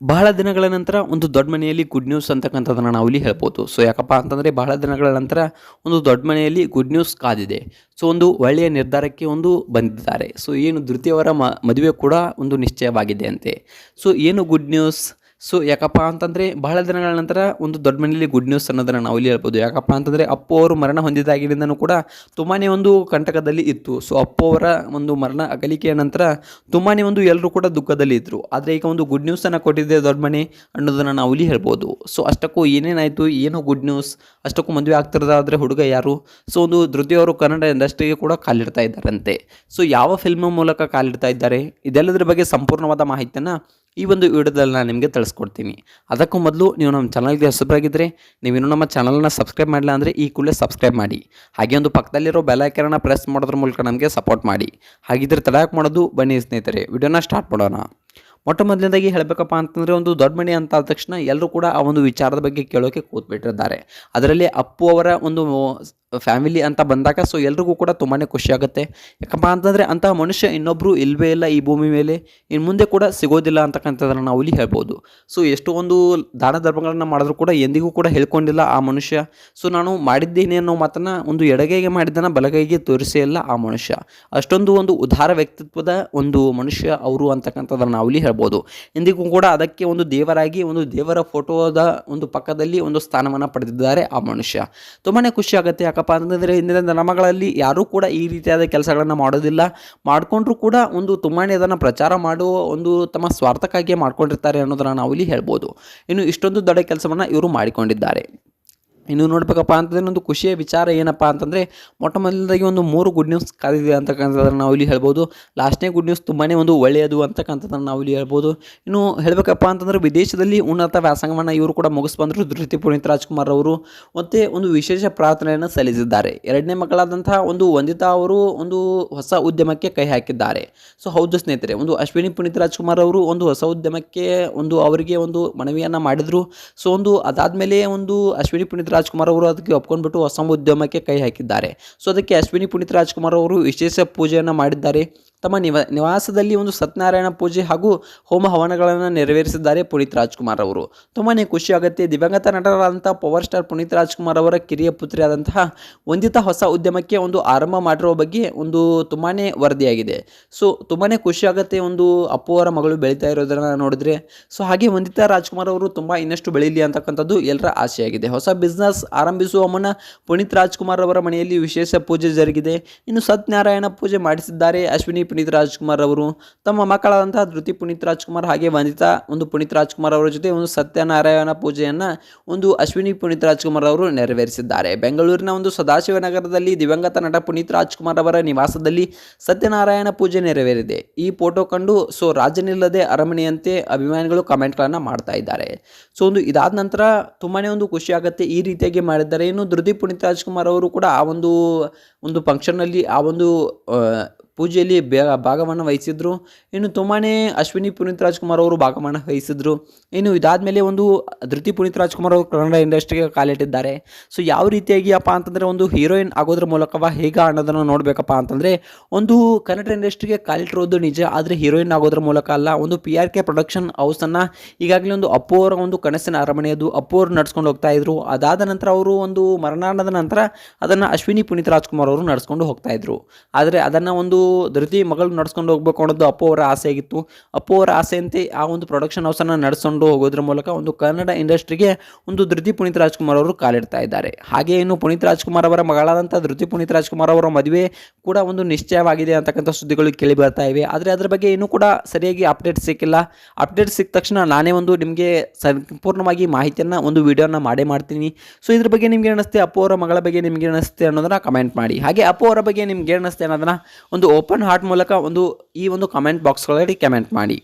ಬಹಳ ದಿನಗಳ ನಂತರ ಒಂದು ದೊಡ್ಡ ಮನೆಯಲ್ಲಿ ಗುಡ್ ನ್ಯೂಸ್ ಅಂತಕ್ಕಂಥದ್ದನ್ನು ನಾವು ಇಲ್ಲಿ ಹೇಳ್ಬೋದು. ಸೊ ಯಾಕಪ್ಪ ಅಂತಂದರೆ ಬಹಳ ದಿನಗಳ ನಂತರ ಒಂದು ದೊಡ್ಡ ಮನೆಯಲ್ಲಿ ಗುಡ್ ನ್ಯೂಸ್ ಕಾದಿದೆ. ಸೊ ಒಂದು ಒಳ್ಳೆಯ ನಿರ್ಧಾರಕ್ಕೆ ಒಂದು ಬಂದಿದ್ದಾರೆ. ಸೊ ಏನು ಧೃತಿಯವರ ಮದುವೆ ಕೂಡ ಒಂದು ನಿಶ್ಚಯವಾಗಿದೆ ಅಂತೆ. ಸೊ ಏನು ಗುಡ್ ನ್ಯೂಸ್? ಸೊ ಯಾಕಪ್ಪ ಅಂತಂದರೆ ಬಹಳ ದಿನಗಳ ನಂತರ ಒಂದು ದೊಡ್ಡ ಮನೆಯಲ್ಲಿ ಗುಡ್ ನ್ಯೂಸ್ ಅನ್ನೋದನ್ನು ನಾವು ಇಲ್ಲಿ ಹೇಳ್ಬೋದು. ಯಾಕಪ್ಪ ಅಂತಂದರೆ ಅಪ್ಪು ಅವರು ಮರಣ ಹೊಂದಿದಾಗಿನಿಂದನೂ ಕೂಡ ತುಂಬಾ ಒಂದು ಕಂಟಕದಲ್ಲಿ ಇತ್ತು. ಸೊ ಅಪ್ಪು ಅವರ ಒಂದು ಮರಣ ಅಗಲಿಕೆಯ ನಂತರ ತುಂಬಾ ಒಂದು ಎಲ್ಲರೂ ಕೂಡ ದುಃಖದಲ್ಲಿ ಇದ್ದರು. ಆದರೆ ಈಗ ಒಂದು ಗುಡ್ ನ್ಯೂಸನ್ನು ಕೊಟ್ಟಿದೆ ದೊಡ್ಡ ಮನೆ ಅನ್ನೋದನ್ನು ನಾವು ಇಲ್ಲಿ ಹೇಳ್ಬೋದು. ಸೊ ಅಷ್ಟಕ್ಕೂ ಏನೇನಾಯಿತು, ಏನು ಗುಡ್ ನ್ಯೂಸ್, ಅಷ್ಟಕ್ಕೂ ಮದುವೆ ಆಗ್ತಿರೋದಾದರೆ ಹುಡುಗ ಯಾರು? ಸೊ ಒಂದು ಧೃತಿಯವರು ಕನ್ನಡ ಇಂಡಸ್ಟ್ರಿಗೆ ಕೂಡ ಕಾಲಿಡ್ತಾ ಇದ್ದಾರಂತೆ. ಸೊ ಯಾವ ಫಿಲ್ಮ್ ಮೂಲಕ ಕಾಲಿಡ್ತಾ ಇದ್ದಾರೆ, ಇದೆಲ್ಲದರ ಬಗ್ಗೆ ಸಂಪೂರ್ಣವಾದ ಮಾಹಿತಿಯನ್ನು ಈ ಒಂದು ವಿಡಿಯೋದಲ್ಲಿ ನಾನು ನಿಮಗೆ ತಿಳಿಸ್ಕೊಡ್ತೀನಿ. ಅದಕ್ಕೂ ಮೊದಲು ನೀವು ನಮ್ಮ ಚಾನಲ್ಗೆ ಹೊಸಬರಾಗಿದ್ದರೆ, ನೀವಿನ್ನೂ ನಮ್ಮ ಚಾನಲನ್ನು ಸಬ್ಸ್ಕ್ರೈಬ್ ಮಾಡಿಲ್ಲ ಅಂದರೆ ಈ ಕೂಡಲೇ ಸಬ್ಸ್ಕ್ರೈಬ್ ಮಾಡಿ. ಹಾಗೆ ಒಂದು ಪಕ್ಕದಲ್ಲಿರೋ ಬೆಲ್ ಐಕಾನ್ನ ಪ್ರೆಸ್ ಮಾಡೋದ್ರ ಮೂಲಕ ನಮಗೆ ಸಪೋರ್ಟ್ ಮಾಡಿ. ಹಾಗಿದ್ರೆ ತಡಕ್ಕೆ ಮಾಡೋದು ಬನ್ನಿ ಸ್ನೇಹಿತರೆ, ವಿಡಿಯೋನ ಸ್ಟಾರ್ಟ್ ಮಾಡೋಣ. ಮೊಟ್ಟ ಮೊದಲನೇದಾಗಿ ಹೇಳಬೇಕಪ್ಪ ಅಂತಂದರೆ ಒಂದು ದೊಡ್ಡ ಮನೆ ಅಂತ ಆದ ತಕ್ಷಣ ಎಲ್ಲರೂ ಕೂಡ ಆ ಒಂದು ವಿಚಾರದ ಬಗ್ಗೆ ಕೇಳೋಕೆ ಕೂತ್ಬಿಟ್ಟಿದ್ದಾರೆ. ಅದರಲ್ಲಿ ಅಪ್ಪು ಅವರ ಒಂದು ಫ್ಯಾಮಿಲಿ ಅಂತ ಬಂದಾಗ ಸೊ ಎಲ್ರಿಗೂ ಕೂಡ ತುಂಬಾ ಖುಷಿಯಾಗುತ್ತೆ. ಯಾಕಪ್ಪ ಅಂತಂದರೆ ಅಂತಹ ಮನುಷ್ಯ ಇನ್ನೊಬ್ಬರು ಇಲ್ಲವೇ ಇಲ್ಲ ಈ ಭೂಮಿ ಮೇಲೆ, ಇನ್ನು ಮುಂದೆ ಕೂಡ ಸಿಗೋದಿಲ್ಲ ಅಂತಕ್ಕಂಥದ್ದನ್ನು ನಾವು ಇಲ್ಲಿ ಹೇಳ್ಬೋದು. ಸೊ ಎಷ್ಟೋ ಒಂದು ದಾನ ಧರ್ಮಗಳನ್ನು ಮಾಡಿದ್ರು ಕೂಡ ಎಂದಿಗೂ ಕೂಡ ಹೇಳ್ಕೊಂಡಿಲ್ಲ ಆ ಮನುಷ್ಯ. ಸೊ ನಾನು ಮಾಡಿದ್ದೇನೆ ಅನ್ನೋ ಮಾತನ್ನು ಒಂದು ಎಡಗೈಗೆ ಮಾಡಿದ್ದನ್ನು ಬಲಗೈಗೆ ತೋರಿಸೇ ಇಲ್ಲ ಆ ಮನುಷ್ಯ. ಅಷ್ಟೊಂದು ಒಂದು ಉದಾರ ವ್ಯಕ್ತಿತ್ವದ ಒಂದು ಮನುಷ್ಯ ಅವರು ಅಂತಕ್ಕಂಥದ್ದನ್ನು ನಾವು ಇಲ್ಲಿ ಹೇಳ್ಬೋದು. ಎಂದಿಗೂ ಕೂಡ ಅದಕ್ಕೆ ಒಂದು ದೇವರಾಗಿ ಒಂದು ದೇವರ ಫೋಟೋದ ಒಂದು ಪಕ್ಕದಲ್ಲಿ ಒಂದು ಸ್ಥಾನವನ್ನು ಪಡೆದಿದ್ದಾರೆ ಆ ಮನುಷ್ಯ. ತುಂಬಾ ಖುಷಿಯಾಗುತ್ತೆ. ಯಾಕಪ್ಪ ಅಂತಂದರೆ ಇಂದಿನ ದಿನಗಳಲ್ಲಿ ಯಾರೂ ಕೂಡ ಈ ರೀತಿಯಾದ ಕೆಲಸಗಳನ್ನು ಮಾಡೋದಿಲ್ಲ. ಮಾಡಿಕೊಂಡ್ರೂ ಕೂಡ ಒಂದು ತುಂಬಾ ಅದನ್ನು ಪ್ರಚಾರ ಮಾಡುವ ಒಂದು ತಮ್ಮ ಸ್ವಾರ್ಥಕ್ಕಾಗಿಯೇ ಮಾಡ್ಕೊಂಡಿರ್ತಾರೆ ಅನ್ನೋದನ್ನು ನಾವು ಇಲ್ಲಿ ಹೇಳ್ಬೋದು. ಇನ್ನು ಇಷ್ಟೊಂದು ದೊಡ್ಡ ಕೆಲಸವನ್ನು ಇವರು ಮಾಡಿಕೊಂಡಿದ್ದಾರೆ. ಇನ್ನು ನೋಡಬೇಕಪ್ಪ ಅಂತಂದರೆ ಒಂದು ಖುಷಿಯ ವಿಚಾರ ಏನಪ್ಪ ಅಂತಂದರೆ ಮೊಟ್ಟ ಮೊದಲದಾಗಿ ಒಂದು 3 ಗುಡ್ ನ್ಯೂಸ್ ಕಾದಿದೆ ಅಂತಕ್ಕಂಥದ್ದನ್ನು ನಾವು ಇಲ್ಲಿ ಹೇಳ್ಬೋದು. ಲಾಸ್ಟ್ನೇ ಗುಡ್ ನ್ಯೂಸ್ ತುಂಬಾ ಒಂದು ಒಳ್ಳೆಯದು ಅಂತಕ್ಕಂಥದ್ದನ್ನು ನಾವು ಇಲ್ಲಿ ಹೇಳ್ಬೋದು. ಇನ್ನು ಹೇಳಬೇಕಪ್ಪ ಅಂತಂದರೆ ವಿದೇಶದಲ್ಲಿ ಉನ್ನತ ವ್ಯಾಸಂಗವನ್ನು ಇವರು ಕೂಡ ಮುಗಿಸ್ಬಂದರು ಧೃತಿ ಪುನೀತ್ ರಾಜ್ಕುಮಾರ್ ಅವರು. ಮತ್ತು ಒಂದು ವಿಶೇಷ ಪ್ರಾರ್ಥನೆಯನ್ನು ಸಲ್ಲಿಸಿದ್ದಾರೆ. ಎರಡನೇ ಮಗಳಾದಂತಹ ಒಂದು ವಂದಿತಾ ಅವರು ಒಂದು ಹೊಸ ಉದ್ಯಮಕ್ಕೆ ಕೈ ಹಾಕಿದ್ದಾರೆ. ಸೊ ಹೌದು ಸ್ನೇಹಿತರೆ, ಒಂದು ಅಶ್ವಿನಿ ಪುನೀತ್ ರಾಜ್ಕುಮಾರ್ ಅವರು ಒಂದು ಹೊಸ ಉದ್ಯಮಕ್ಕೆ ಒಂದು ಅವರಿಗೆ ಒಂದು ಮನವಿಯನ್ನು ಮಾಡಿದರು. ಸೊ ಒಂದು ಅದಾದಮೇಲೆ ಒಂದು ಅಶ್ವಿನಿ ಪುನೀತ್ ರಾಜ್ಕುಮಾರ್ ಅವರು ಅದಕ್ಕೆ ಒಪ್ಕೊಂಡ್ಬಿಟ್ಟು ಹೊಸ ಉದ್ಯಮಕ್ಕೆ ಕೈ ಹಾಕಿದ್ದಾರೆ. ಸೊ ಅದಕ್ಕೆ ಅಶ್ವಿನಿ ಪುನೀತ್ ರಾಜ್ಕುಮಾರ್ ಅವರು ವಿಶೇಷ ಪೂಜೆಯನ್ನು ಮಾಡಿದ್ದಾರೆ. ತಮ್ಮ ನಿವಾಸದಲ್ಲಿ ಒಂದು ಸತ್ಯನಾರಾಯಣ ಪೂಜೆ ಹಾಗೂ ಹೋಮ ಹವನಗಳನ್ನು ನೆರವೇರಿಸಿದ್ದಾರೆ ಪುನೀತ್ ರಾಜ್ಕುಮಾರ್ ಅವರು. ತುಂಬಾ ಖುಷಿಯಾಗುತ್ತೆ. ದಿವಂಗತ ನಟರಾದಂಥ ಪವರ್ ಸ್ಟಾರ್ ಪುನೀತ್ ರಾಜ್ಕುಮಾರ್ ಅವರ ಕಿರಿಯ ಪುತ್ರಿಯಾದಂತಹ ವಂದಿತಾ ಹೊಸ ಉದ್ಯಮಕ್ಕೆ ಒಂದು ಆರಂಭ ಮಾಡಿರುವ ಬಗ್ಗೆ ಒಂದು ತುಂಬಾ ವರದಿಯಾಗಿದೆ. ಸೊ ತುಂಬಾ ಖುಷಿಯಾಗುತ್ತೆ ಒಂದು ಅಪ್ಪು ಅವರ ಮಗಳು ಬೆಳೀತಾ ಇರೋದನ್ನು ನೋಡಿದ್ರೆ. ಸೊ ಹಾಗೆ ವಂದಿತಾ ರಾಜ್ಕುಮಾರ್ ಅವರು ತುಂಬ ಇನ್ನಷ್ಟು ಬೆಳೀಲಿ ಅಂತಕ್ಕಂಥದ್ದು ಎಲ್ಲರ ಆಸೆಯಾಗಿದೆ. ಹೊಸ ಬಿಸ್ನೆಸ್ ಆರಂಭಿಸುವ ಮುನ್ನ ಪುನೀತ್ ರಾಜ್ಕುಮಾರ್ ಅವರ ಮನೆಯಲ್ಲಿ ವಿಶೇಷ ಪೂಜೆ ಜರುಗಿದೆ. ಇನ್ನು ಸತ್ಯನಾರಾಯಣ ಪೂಜೆ ಮಾಡಿಸಿದ್ದಾರೆ ಅಶ್ವಿನಿ ಪುನೀತ್ ರಾಜ್ಕುಮಾರ್ ಅವರು. ತಮ್ಮ ಮಕ್ಕಳಾದಂತಹ ಧೃತಿ ಪುನೀತ್ ರಾಜ್ಕುಮಾರ್ ಹಾಗೆ ವಂದಿತಾ ಒಂದು ಪುನೀತ್ ರಾಜ್ಕುಮಾರ್ ಅವರ ಜೊತೆ ಒಂದು ಸತ್ಯನಾರಾಯಣ ಪೂಜೆಯನ್ನು ಒಂದು ಅಶ್ವಿನಿ ಪುನೀತ್ ರಾಜ್ಕುಮಾರ್ ಅವರು ನೆರವೇರಿಸಿದ್ದಾರೆ. ಬೆಂಗಳೂರಿನ ಒಂದು ಸದಾಶಿವನಗರದಲ್ಲಿ ದಿವಂಗತ ನಟ ಪುನೀತ್ ರಾಜ್ಕುಮಾರ್ ಅವರ ನಿವಾಸದಲ್ಲಿ ಸತ್ಯನಾರಾಯಣ ಪೂಜೆ ನೆರವೇರಿದೆ. ಈ ಫೋಟೋ ಕಂಡು ಸೊ ರಾಜನಿಲ್ಲದೆ ಅರಮನೆಯಂತೆ ಅಭಿಮಾನಿಗಳು ಕಮೆಂಟ್ಗಳನ್ನು ಮಾಡ್ತಾ ಇದ್ದಾರೆ. ಸೊ ಒಂದು ಇದಾದ ನಂತರ ತುಂಬಾ ಒಂದು ಖುಷಿ ಆಗುತ್ತೆ ಈ ರೀತಿಯಾಗಿ ಮಾಡಿದ್ದಾರೆ. ಇನ್ನು ಧೃತಿ ಪುನೀತ್ ರಾಜ್ಕುಮಾರ್ ಅವರು ಕೂಡ ಆ ಒಂದು ಫಂಕ್ಷನ್ನಲ್ಲಿ ಆ ಒಂದು ಪೂಜೆಯಲ್ಲಿ ಭಾಗವನ್ನು ವಹಿಸಿದ್ರು. ಇನ್ನು ತುಂಬಾ ಅಶ್ವಿನಿ ಪುನೀತ್ ರಾಜ್ಕುಮಾರ್ ಅವರು ಭಾಗವನ್ನು ವಹಿಸಿದ್ರು. ಇನ್ನು ಇದಾದಮೇಲೆ ಒಂದು ಧೃತಿ ಪುನೀತ್ ರಾಜ್ಕುಮಾರ್ ಅವರು ಕನ್ನಡ ಇಂಡಸ್ಟ್ರಿಗೆ ಕಾಲಿಟ್ಟಿದ್ದಾರೆ. ಸೊ ಯಾವ ರೀತಿಯಾಗಿ ಅಪ್ಪ ಅಂತಂದರೆ ಒಂದು ಹೀರೋಯಿನ್ ಆಗೋದ್ರ ಮೂಲಕವ ಹೇಗೆ ಅನ್ನೋದನ್ನು ನೋಡಬೇಕಪ್ಪ ಅಂತಂದರೆ ಒಂದು ಕನ್ನಡ ಇಂಡಸ್ಟ್ರಿಗೆ ಕಾಲಿಟ್ಟಿರೋದು ನಿಜ, ಆದರೆ ಹೀರೋಯಿನ್ ಆಗೋದ್ರ ಮೂಲಕ ಅಲ್ಲ. ಒಂದು PRK ಪ್ರೊಡಕ್ಷನ್ ಹೌಸನ್ನು ಈಗಾಗಲೇ ಒಂದು ಅಪ್ಪು ಅವರ ಒಂದು ಕನಸಿನ ಅರಮನೆಯದು ಅಪ್ಪು ಅವರು ನಡ್ಸ್ಕೊಂಡು ಹೋಗ್ತಾ ಇದ್ರು. ಅದಾದ ನಂತರ ಅವರು ಒಂದು ಮರಣಾನದ ನಂತರ ಅದನ್ನು ಅಶ್ವಿನಿ ಪುನೀತ್ ರಾಜ್ಕುಮಾರ್ ಅವರು ನಡ್ಸ್ಕೊಂಡು ಹೋಗ್ತಾ ಇದ್ರು. ಆದರೆ ಅದನ್ನು ಒಂದು ಧೃತಿ ಮಗಳು ನಡ್ಸ್ಕೊಂಡು ಹೋಗ್ಬೇಕು ಅನ್ನೋದು ಅಪ್ಪು ಅವರ ಆಸೆ ಆಗಿತ್ತು. ಅಪ್ಪು ಅವರ ಆಸೆಯಂತೆ ಆ ಒಂದು ಪ್ರೊಡಕ್ಷನ್ ಹೌಸನ್ನು ನಡೆಸ್ಕೊಂಡು ಹೋಗೋದ್ರ ಮೂಲಕ ಒಂದು ಕನ್ನಡ ಇಂಡಸ್ಟ್ರಿಗೆ ಒಂದು ಧೃತಿ ಪುನೀತ್ ರಾಜ್ಕುಮಾರ್ ಅವರು ಕಾಲಿಡ್ತಾ ಇದ್ದಾರೆ. ಹಾಗೆ ಇನ್ನು ಪುನೀತ್ ರಾಜ್ಕುಮಾರ್ ಅವರ ಮಗಳಾದಂಥ ಧೃತಿ ಪುನೀತ್ ರಾಜ್ಕುಮಾರ್ ಅವರ ಮದುವೆ ಕೂಡ ಒಂದು ನಿಶ್ಚಯವಾಗಿದೆ ಅಂತಕ್ಕಂಥ ಸುದ್ದಿಗಳು ಕೇಳಿ ಬರ್ತಾ ಇವೆ. ಆದರೆ ಅದರ ಬಗ್ಗೆ ಇನ್ನೂ ಕೂಡ ಸರಿಯಾಗಿ ಅಪ್ಡೇಟ್ ಸಿಕ್ಕಿಲ್ಲ. ಅಪ್ಡೇಟ್ ಸಿಕ್ಕ ತಕ್ಷಣ ನಾನೇ ಒಂದು ನಿಮಗೆ ಸಂಪೂರ್ಣವಾಗಿ ಮಾಹಿತಿಯನ್ನು ಒಂದು ವಿಡಿಯೋನ ಮಾಡ್ತೀನಿ. ಸೊ ಇದ್ರ ಬಗ್ಗೆ ನಿಮ್ಗೆ ಅನಿಸುತ್ತೆ, ಅಪ್ಪು ಅವರ ಮಗಳ ಬಗ್ಗೆ ನಿಮ್ಗೆ ಅನಿಸುತ್ತೆ ಅನ್ನೋದನ್ನ ಕಮೆಂಟ್ ಮಾಡಿ. ಹಾಗೆ ಅಪ್ಪು ಅವರ ಬಗ್ಗೆ ನಿಮ್ಗೆ ಅನಿಸುತ್ತೆ ಅನ್ನೋದನ್ನ ಒಂದು ಓಪನ್ ಹಾರ್ಟ್ ಮೂಲಕ ಈ ಒಂದು ಕಮೆಂಟ್ ಬಾಕ್ಸ್ಗಳಲ್ಲಿ ಕಮೆಂಟ್ ಮಾಡಿ.